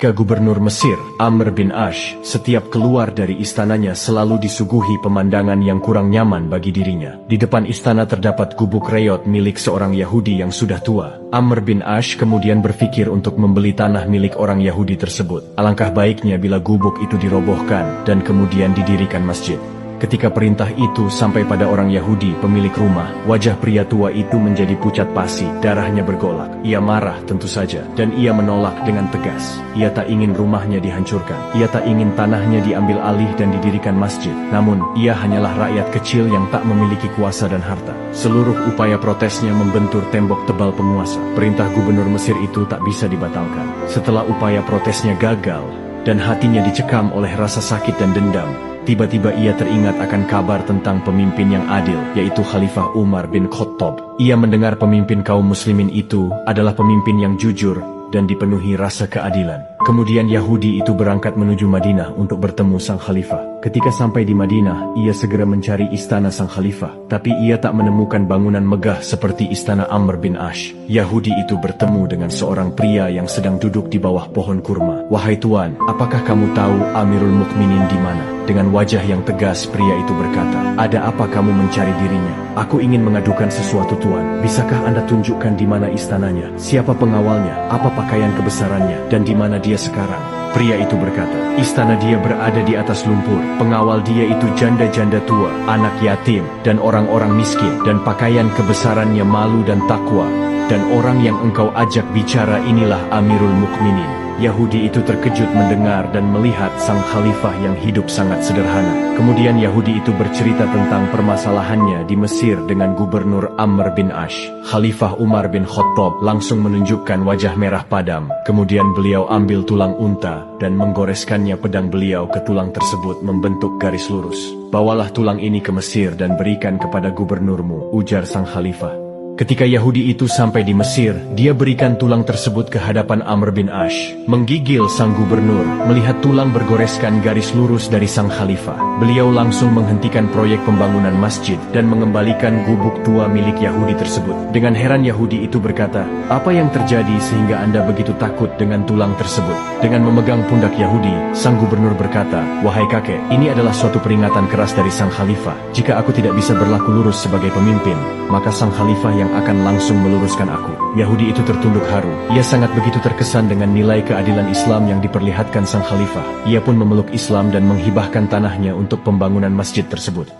Ketika Gubernur Mesir, Amr bin Ash, setiap keluar dari istananya selalu disuguhi pemandangan yang kurang nyaman bagi dirinya. Di depan istana terdapat gubuk reot milik seorang Yahudi yang sudah tua. Amr bin Ash kemudian berpikir untuk membeli tanah milik orang Yahudi tersebut. Alangkah baiknya bila gubuk itu dirobohkan dan kemudian didirikan masjid. Ketika perintah itu sampai pada orang Yahudi pemilik rumah, wajah pria tua itu menjadi pucat pasi, darahnya bergolak. Ia marah tentu saja, dan ia menolak dengan tegas. Ia tak ingin rumahnya dihancurkan. Ia tak ingin tanahnya diambil alih dan didirikan masjid. Namun, ia hanyalah rakyat kecil yang tak memiliki kuasa dan harta. Seluruh upaya protesnya membentur tembok tebal penguasa. Perintah gubernur Mesir itu tak bisa dibatalkan. Setelah upaya protesnya gagal, dan hatinya dicekam oleh rasa sakit dan dendam, tiba-tiba ia teringat akan kabar tentang pemimpin yang adil, yaitu Khalifah Umar bin Khattab. Ia mendengar pemimpin kaum muslimin itu adalah pemimpin yang jujur dan dipenuhi rasa keadilan. Kemudian Yahudi itu berangkat menuju Madinah untuk bertemu sang khalifah. Ketika sampai di Madinah, ia segera mencari istana sang khalifah, tapi ia tak menemukan bangunan megah seperti istana Amr bin Ash. Yahudi itu bertemu dengan seorang pria yang sedang duduk di bawah pohon kurma. "Wahai tuan, apakah kamu tahu Amirul Mukminin di mana?" Dengan wajah yang tegas pria itu berkata, "Ada apa kamu mencari dirinya?" "Aku ingin mengadukan sesuatu tuan. Bisakah Anda tunjukkan di mana istananya, siapa pengawalnya, apa pakaian kebesarannya, dan di mana dia sekarang?" Pria itu berkata, "Istana dia berada di atas lumpur. Pengawal dia itu janda-janda tua, anak yatim, dan orang-orang miskin. Dan pakaian kebesarannya malu dan takwa. Dan orang yang engkau ajak bicara inilah Amirul Mukminin." Yahudi itu terkejut mendengar dan melihat sang khalifah yang hidup sangat sederhana. Kemudian Yahudi itu bercerita tentang permasalahannya di Mesir dengan Gubernur Amr bin Ash. Khalifah Umar bin Khattab langsung menunjukkan wajah merah padam. Kemudian beliau ambil tulang unta dan menggoreskannya pedang beliau ke tulang tersebut membentuk garis lurus. "Bawalah tulang ini ke Mesir dan berikan kepada gubernurmu," ujar sang khalifah. Ketika Yahudi itu sampai di Mesir, dia berikan tulang tersebut ke hadapan Amr bin Ash. Menggigil sang gubernur melihat tulang bergoreskan garis lurus dari sang khalifah. Beliau langsung menghentikan proyek pembangunan masjid dan mengembalikan gubuk tua milik Yahudi tersebut. Dengan heran Yahudi itu berkata, "Apa yang terjadi sehingga Anda begitu takut dengan tulang tersebut?" Dengan memegang pundak Yahudi, sang gubernur berkata, "Wahai kakek, ini adalah suatu peringatan keras dari sang khalifah. Jika aku tidak bisa berlaku lurus sebagai pemimpin, maka sang khalifah yang akan langsung meluruskan aku." Yahudi itu tertunduk haru. Ia sangat begitu terkesan dengan nilai keadilan Islam yang diperlihatkan sang khalifah. Ia pun memeluk Islam dan menghibahkan tanahnya untuk pembangunan masjid tersebut.